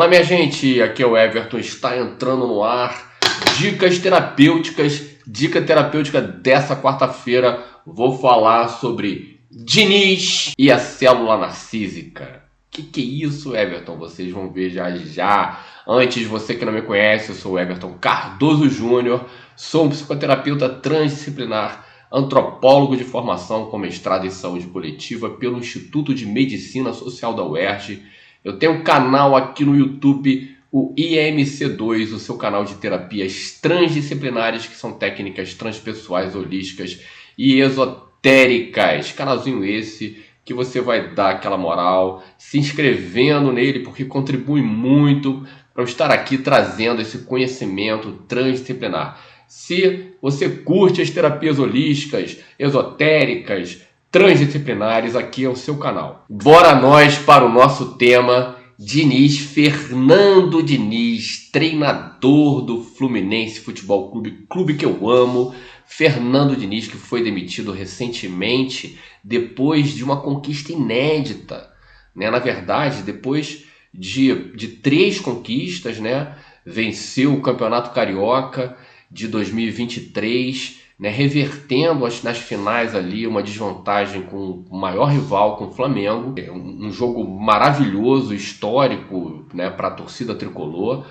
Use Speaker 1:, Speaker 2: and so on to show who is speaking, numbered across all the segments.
Speaker 1: Fala, minha gente, aqui é o Everton, está entrando no ar dicas terapêuticas. Dica terapêutica dessa quarta-feira, vou falar sobre Diniz e a célula narcísica. Que é isso, Everton? Vocês vão ver já já. Antes, você que não me conhece, eu sou o Everton Cardoso Júnior, sou um psicoterapeuta transdisciplinar, antropólogo de formação com mestrado em saúde coletiva pelo Instituto de Medicina Social da UERJ. Eu tenho um canal aqui no YouTube, o IMC2, o seu canal de terapias transdisciplinares, que são técnicas transpessoais, holísticas e esotéricas. Canalzinho esse que você vai dar aquela moral, se inscrevendo nele, porque contribui muito para eu estar aqui trazendo esse conhecimento transdisciplinar. Se você curte as terapias holísticas, esotéricas, transdisciplinares, aqui é o seu canal. Bora nós para o nosso tema. Diniz, Fernando Diniz, treinador do Fluminense Futebol Clube, clube que eu amo. Fernando Diniz, que foi demitido recentemente depois de uma conquista inédita, né? Na verdade, depois de 3 conquistas, né? Venceu o Campeonato Carioca de 2023, né? Revertendo nas finais ali uma desvantagem com o maior rival, com o Flamengo. Um jogo maravilhoso, histórico, né? Para a torcida tricolor.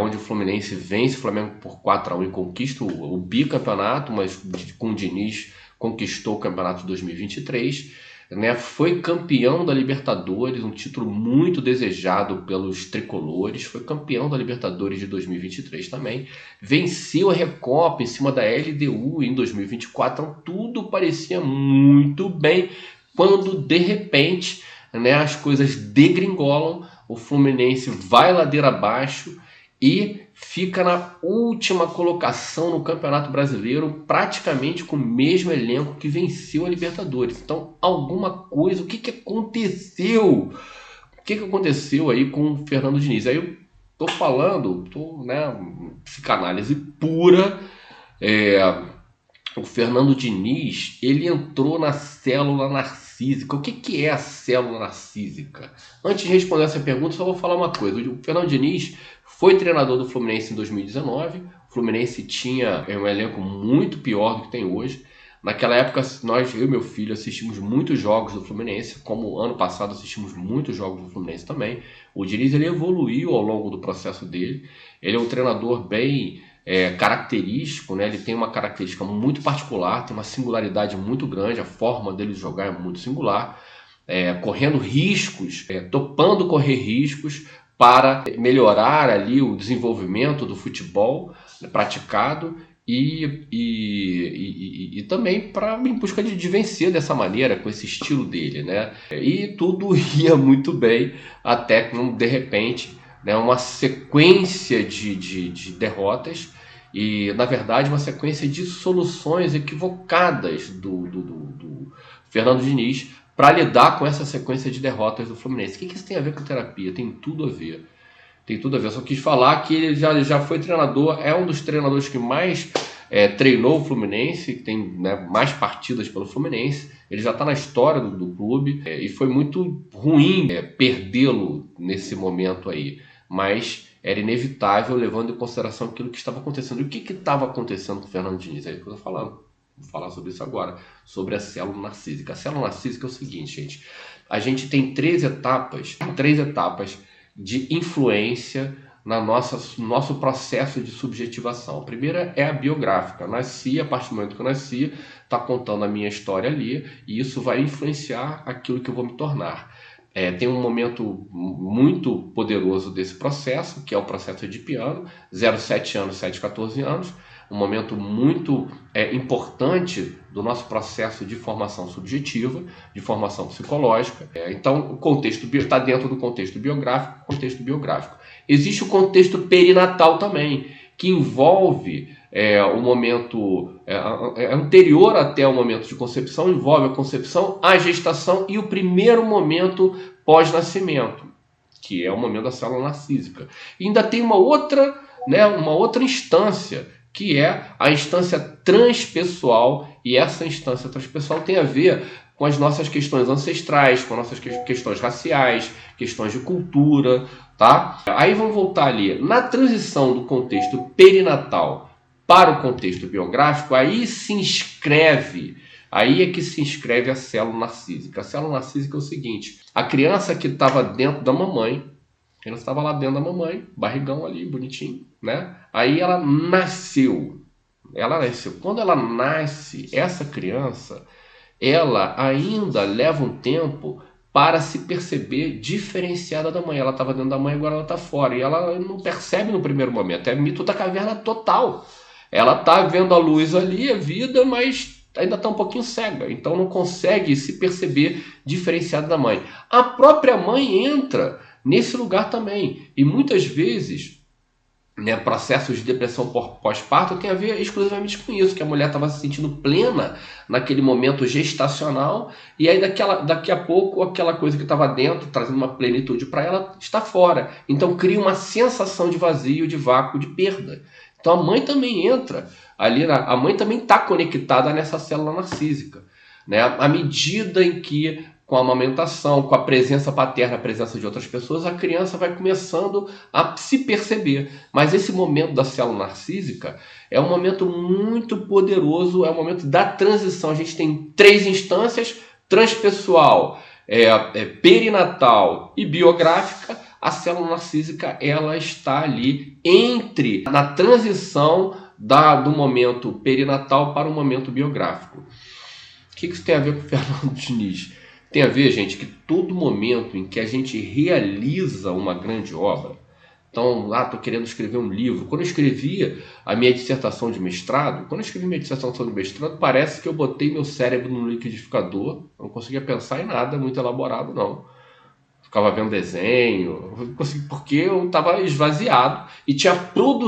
Speaker 1: Onde o Fluminense vence o Flamengo por 4-1 e conquista o bicampeonato, mas com o Diniz conquistou o campeonato de 2023, né? Foi campeão da Libertadores, um título muito desejado pelos tricolores, foi campeão da Libertadores de 2023 também, venceu a Recopa em cima da LDU em 2024, então tudo parecia muito bem, quando de repente, né, as coisas degringolam, o Fluminense vai ladeira abaixo e fica na última colocação no Campeonato Brasileiro, praticamente com o mesmo elenco que venceu a Libertadores. Então, alguma coisa, o que aconteceu? O que aconteceu aí com o Fernando Diniz? Aí eu tô falando, né, psicanálise pura. O Fernando Diniz, ele entrou na célula narcísica. O que é a célula narcísica? Antes de responder essa pergunta, só vou falar uma coisa. O Fernando Diniz foi treinador do Fluminense em 2019. O Fluminense tinha um elenco muito pior do que tem hoje. Naquela época, eu e meu filho assistimos muitos jogos do Fluminense, como ano passado assistimos muitos jogos do Fluminense também. O Diniz, ele evoluiu ao longo do processo dele. Ele é um treinador bem característico, né? Ele tem uma característica muito particular, tem uma singularidade muito grande, a forma dele jogar é muito singular, correndo riscos, topando correr riscos para melhorar ali o desenvolvimento do futebol praticado e também em busca de vencer dessa maneira, com esse estilo dele, né? E tudo ia muito bem, até que de repente, né, uma sequência de derrotas e, na verdade, uma sequência de soluções equivocadas do Fernando Diniz para lidar com essa sequência de derrotas do Fluminense. O que isso tem a ver com terapia? Tem tudo a ver. Tem tudo a ver. Eu só quis falar que ele já foi treinador, é um dos treinadores que mais treinou o Fluminense, que tem, né, mais partidas pelo Fluminense. Ele já está na história do clube e foi muito ruim perdê-lo nesse momento aí. Mas era inevitável, levando em consideração aquilo que estava acontecendo. E o que estava acontecendo com o Fernando Diniz? É isso que eu estou falando. Vou falar sobre isso agora, sobre a célula narcísica. A célula narcísica é o seguinte, gente. A gente tem 3 etapas de influência no nosso processo de subjetivação. A primeira é a biográfica. A partir do momento que eu nasci, está contando a minha história ali, e isso vai influenciar aquilo que eu vou me tornar. Tem um momento muito poderoso desse processo, que é o processo edipiano, 0,7 anos, 7, 14 anos, um momento muito importante do nosso processo de formação subjetiva, de formação psicológica. Então, o contexto está dentro do contexto biográfico. Existe o contexto perinatal também, que envolve o momento anterior até o momento de concepção, envolve a concepção, a gestação e o primeiro momento pós-nascimento, que é o momento da célula narcísica. E ainda tem uma outra instância, que é a instância transpessoal, e essa instância transpessoal tem a ver com as nossas questões ancestrais, com as nossas questões raciais, questões de cultura, tá? Aí vamos voltar ali. Na transição do contexto perinatal para o contexto biográfico, aí é que se inscreve a célula narcísica. A célula narcísica é o seguinte: a criança que estava dentro da mamãe, ela estava lá dentro da mamãe, barrigão ali, bonitinho, né? Aí ela nasceu. Quando ela nasce, essa criança, ela ainda leva um tempo para se perceber diferenciada da mãe. Ela estava dentro da mãe, agora ela está fora. E ela não percebe no primeiro momento. É mito da caverna total. Ela está vendo a luz ali, a vida, mas ainda está um pouquinho cega. Então não consegue se perceber diferenciada da mãe. A própria mãe entra nesse lugar também. E muitas vezes, né, processos de depressão pós-parto tem a ver exclusivamente com isso, que a mulher estava se sentindo plena naquele momento gestacional, e aí daqui a pouco aquela coisa que estava dentro, trazendo uma plenitude para ela, está fora. Então cria uma sensação de vazio, de vácuo, de perda. Então a mãe também entra ali, a mãe também está conectada nessa célula narcísica, né? À medida em que, com a amamentação, com a presença paterna, a presença de outras pessoas, a criança vai começando a se perceber. Mas esse momento da célula narcísica é um momento muito poderoso, é um momento da transição. A gente tem 3 instâncias: transpessoal, perinatal e biográfica. A célula narcísica, ela está ali na transição do momento perinatal para o momento biográfico. O que isso tem a ver com o Fernando Diniz? Tem a ver, gente, que todo momento em que a gente realiza uma grande obra, então, estou querendo escrever um livro. Quando eu escrevi a minha dissertação de mestrado, parece que eu botei meu cérebro no liquidificador, não conseguia pensar em nada muito elaborado, não. Ficava vendo desenho, porque eu estava esvaziado e tinha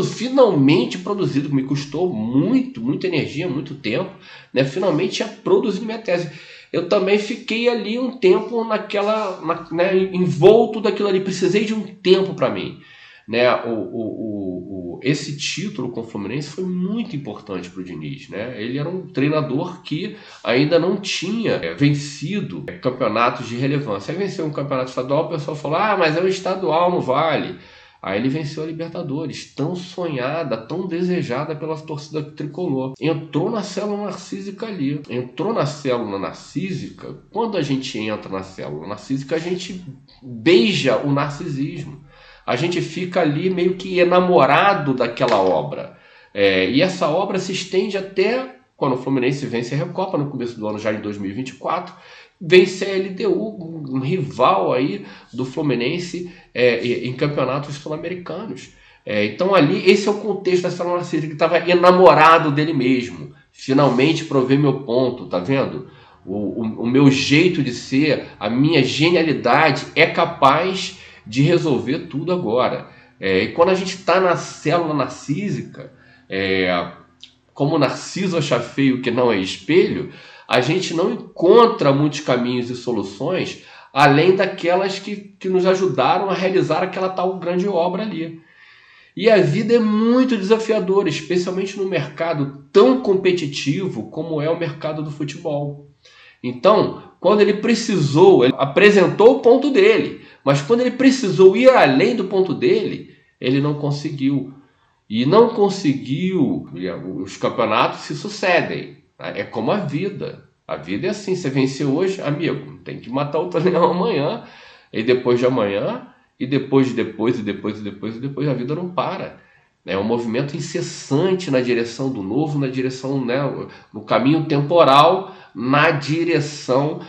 Speaker 1: finalmente produzido, me custou muita energia, muito tempo, né? Finalmente tinha produzido minha tese. Eu também fiquei ali um tempo envolto daquilo ali, precisei de um tempo para mim, né? Esse título com o Fluminense foi muito importante para o Diniz, né? Ele era um treinador que ainda não tinha vencido campeonatos de relevância. Aí venceu um campeonato estadual, o pessoal falou: mas é um estadual, não vale. Aí ele venceu a Libertadores, tão sonhada, tão desejada pela torcida tricolor. Entrou na célula narcísica ali. Quando a gente entra na célula narcísica, a gente beija o narcisismo. A gente fica ali meio que enamorado daquela obra. E essa obra se estende até quando o Fluminense vence a Recopa, no começo do ano, já em 2024, vence a LDU, um rival aí do Fluminense em campeonatos sul-americanos. Então ali, esse é o contexto da célula narcísica, que estava enamorado dele mesmo. Finalmente provei meu ponto, tá vendo? O meu jeito de ser, a minha genialidade é capaz de resolver tudo agora. E quando a gente está na célula narcísica, como Narciso acha feio que não é espelho, a gente não encontra muitos caminhos e soluções além daquelas que nos ajudaram a realizar aquela tal grande obra ali. E a vida é muito desafiadora, especialmente no mercado tão competitivo como é o mercado do futebol. Então, quando ele apresentou o ponto dele, mas quando ele precisou ir além do ponto dele, ele não conseguiu. E não conseguiu, os campeonatos se sucedem. É como a vida. A vida é assim, você venceu hoje, amigo, tem que matar o leão amanhã, e depois de amanhã, e depois, a vida não para. É um movimento incessante na direção do novo, na direção, né, no caminho temporal, na direção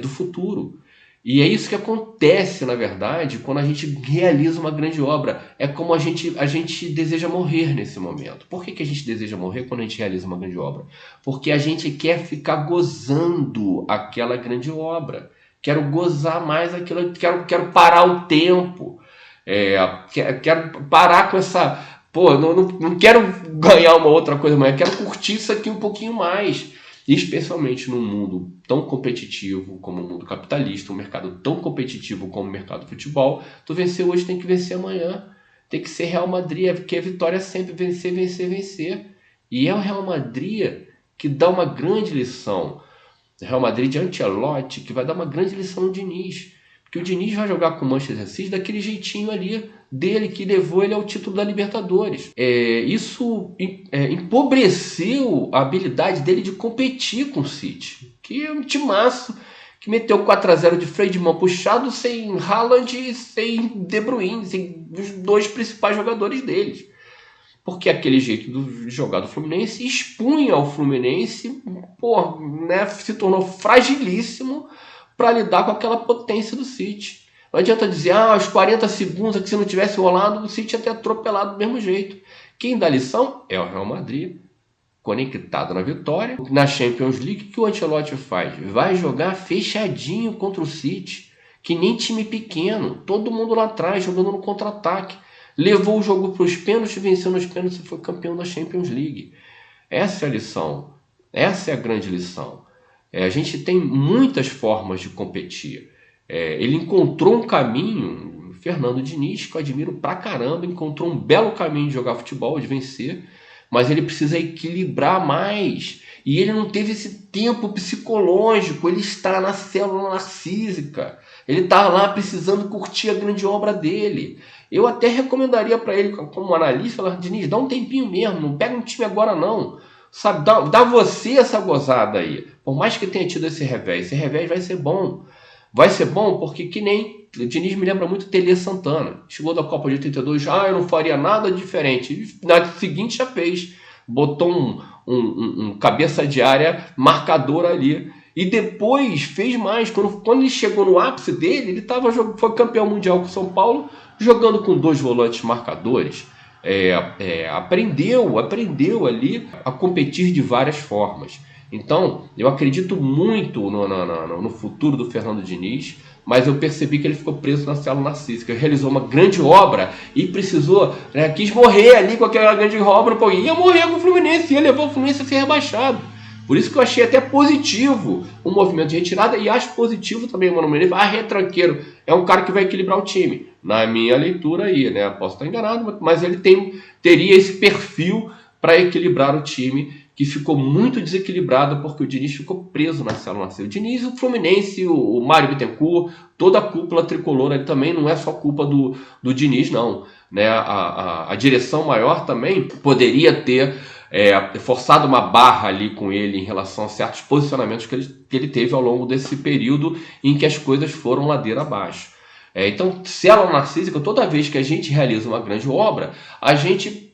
Speaker 1: do futuro. E é isso que acontece, na verdade, quando a gente realiza uma grande obra. É como a gente deseja morrer nesse momento. Por que a gente deseja morrer quando a gente realiza uma grande obra? Porque a gente quer ficar gozando aquela grande obra. Quero gozar mais aquilo, quero parar o tempo. Quero parar com essa... não quero ganhar uma outra coisa mais, quero curtir isso aqui um pouquinho mais. E especialmente num mundo tão competitivo como o mundo capitalista, um mercado tão competitivo como o mercado do futebol, tu venceu hoje, tem que vencer amanhã. Tem que ser Real Madrid, porque a vitória é sempre vencer, vencer, vencer. E é o Real Madrid que dá uma grande lição. O Real Madrid de Ancelotti, que vai dar uma grande lição no Diniz. que o Diniz vai jogar com o Manchester City daquele jeitinho ali dele, que levou ele ao título da Libertadores. Isso empobreceu a habilidade dele de competir com o City, que é um timaço que meteu 4-0 de freio de mão puxado, sem Haaland e sem De Bruyne, sem os dois principais jogadores deles. Porque aquele jeito de jogar do Fluminense expunha o Fluminense, se tornou fragilíssimo para lidar com aquela potência do City. Não adianta dizer, aos 40 segundos, que se não tivesse rolado, o City ia ter atropelado do mesmo jeito. Quem dá lição é o Real Madrid, conectado na vitória. Na Champions League, o que o Ancelotti faz? Vai jogar fechadinho contra o City, que nem time pequeno, todo mundo lá atrás, jogando no contra-ataque. Levou o jogo para os pênaltis, venceu nos pênaltis e foi campeão da Champions League. Essa é a lição, essa é a grande lição. A gente tem muitas formas de competir. Ele encontrou um caminho, o Fernando Diniz, que eu admiro pra caramba, encontrou um belo caminho de jogar futebol, de vencer, mas ele precisa equilibrar mais. E ele não teve esse tempo psicológico, ele está na célula narcísica, ele está lá precisando curtir a grande obra dele. Eu até recomendaria para ele, como analista, falar, Diniz, dá um tempinho mesmo, não pega um time agora não. Sabe, dá você essa gozada aí. Por mais que tenha tido esse revés vai ser bom. Vai ser bom porque que nem o Diniz me lembra muito Tele Santana. Chegou da Copa de 82, eu não faria nada diferente. Na seguinte já fez. Botou um cabeça de área marcador ali. E depois fez mais. Quando ele chegou no ápice dele, ele foi campeão mundial com o São Paulo, jogando com 2 volantes marcadores. Aprendeu ali a competir de várias formas. Então, eu acredito muito no futuro do Fernando Diniz, mas eu percebi que ele ficou preso na célula narcísica. Ele realizou uma grande obra e precisou, quis morrer ali com aquela grande obra, ia morrer com o Fluminense, ia levar o Fluminense a ser rebaixado. Por isso que eu achei até positivo o movimento de retirada e acho positivo também o Mano Menezes. Retranqueiro, é um cara que vai equilibrar o time. Na minha leitura aí, Posso estar enganado, mas ele teria esse perfil para equilibrar o time, que ficou muito desequilibrado porque o Diniz ficou preso na célula narcísica. O Diniz, o Fluminense, o Mário Bittencourt, toda a cúpula tricolor ali também não é só culpa do Diniz, não. A direção maior também poderia ter forçado uma barra ali com ele em relação a certos posicionamentos que ele teve ao longo desse período em que as coisas foram ladeira abaixo. Então, célula narcísica, toda vez que a gente realiza uma grande obra, a gente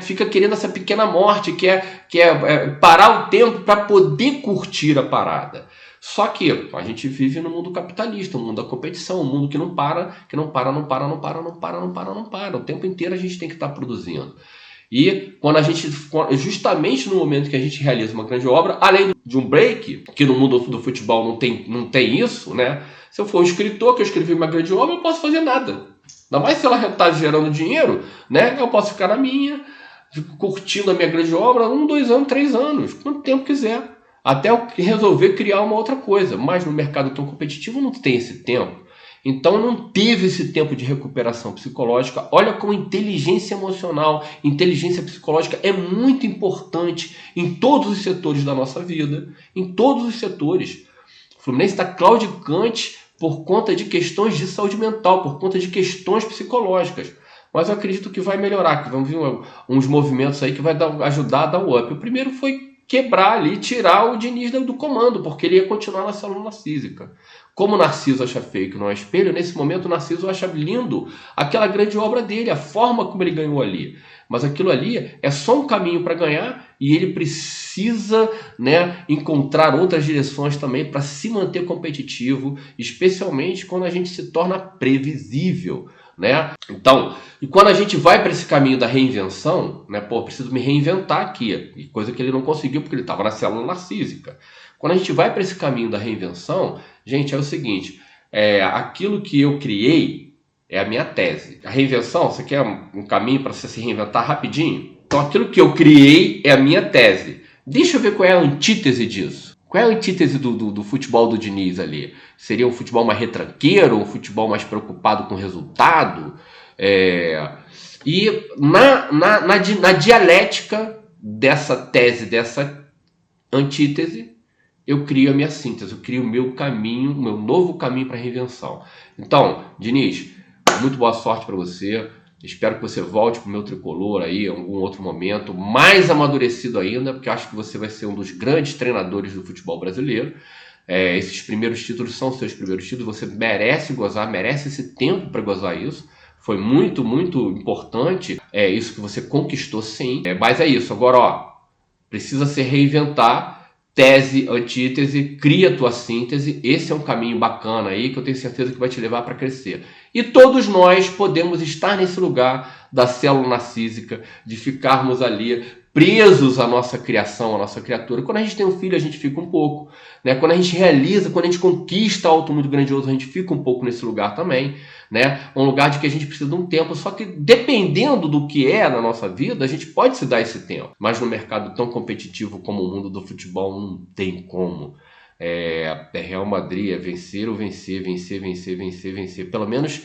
Speaker 1: fica querendo essa pequena morte, que é parar o tempo para poder curtir a parada. Só que a gente vive no mundo capitalista, no mundo da competição, um mundo que não para. O tempo inteiro a gente tem que estar produzindo. E justamente no momento que a gente realiza uma grande obra, além de um break, que no mundo do futebol não tem isso, Se eu for um escritor que eu escrevi uma grande obra, eu não posso fazer nada. Ainda mais se ela está gerando dinheiro, eu posso ficar na minha, curtindo a minha grande obra 1, 2 anos, 3 anos, quanto tempo quiser, até eu resolver criar uma outra coisa. Mas no mercado tão competitivo não tem esse tempo. Então não teve esse tempo de recuperação psicológica. Olha como inteligência emocional, inteligência psicológica é muito importante em todos os setores da nossa vida, em todos os setores. O Fluminense está claudicante por conta de questões de saúde mental, por conta de questões psicológicas. Mas eu acredito que vai melhorar, que vamos ver uns movimentos aí que vai ajudar a dar o up. O primeiro foi quebrar ali, tirar o Diniz do comando, porque ele ia continuar na célula narcísica. Como o Narciso acha feio que não é espelho, nesse momento o Narciso acha lindo aquela grande obra dele, a forma como ele ganhou ali. Mas aquilo ali é só um caminho para ganhar e ele precisa encontrar outras direções também para se manter competitivo, especialmente quando a gente se torna previsível. Então, e quando a gente vai para esse caminho da reinvenção, preciso me reinventar aqui, coisa que ele não conseguiu porque ele estava na célula narcísica. Quando a gente vai para esse caminho da reinvenção, gente, é o seguinte, aquilo que eu criei é a minha tese. A reinvenção, você quer um caminho para você se reinventar rapidinho? Então aquilo que eu criei é a minha tese. Deixa eu ver qual é a antítese disso. Qual é a antítese do futebol do Diniz ali? Seria um futebol mais retranqueiro, um futebol mais preocupado com o resultado? E na dialética dessa tese, dessa antítese, eu crio a minha síntese, eu crio o meu caminho, o meu novo caminho para a reinvenção. Então, Diniz, muito boa sorte para você. Espero que você volte para o meu tricolor aí em algum outro momento, mais amadurecido ainda, porque acho que você vai ser um dos grandes treinadores do futebol brasileiro. Esses primeiros títulos são seus primeiros títulos, você merece gozar, merece esse tempo para gozar isso. Foi muito, muito importante isso que você conquistou, sim. Mas é isso, agora precisa se reinventar. Tese, antítese, cria a tua síntese. Esse é um caminho bacana aí que eu tenho certeza que vai te levar para crescer. E todos nós podemos estar nesse lugar da célula narcísica, de ficarmos ali presos à nossa criação, à nossa criatura. Quando a gente tem um filho, a gente fica um pouco, né? Quando a gente realiza, quando a gente conquista algo muito grandioso, a gente fica um pouco nesse lugar também, né? Um lugar de que a gente precisa de um tempo, só que dependendo do que é na nossa vida, a gente pode se dar esse tempo. Mas no mercado tão competitivo como o mundo do futebol, não tem como. Real Madrid é vencer ou vencer, vencer, vencer, vencer, vencer. Pelo menos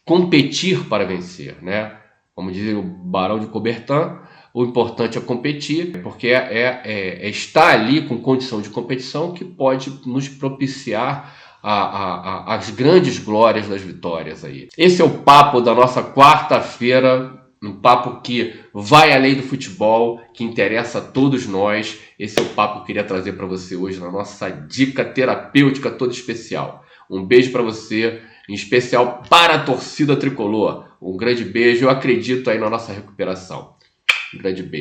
Speaker 1: competir para vencer, né? Como diz o Barão de Coubertin, o importante é competir, porque é estar ali com condição de competição que pode nos propiciar as grandes glórias das vitórias aí. Esse é o papo da nossa quarta-feira, um papo que vai além do futebol, que interessa a todos nós. Esse é o papo que eu queria trazer para você hoje na nossa dica terapêutica toda especial. Um beijo para você, em especial para a torcida tricolor. Um grande beijo, eu acredito aí na nossa recuperação. Um grande beijo.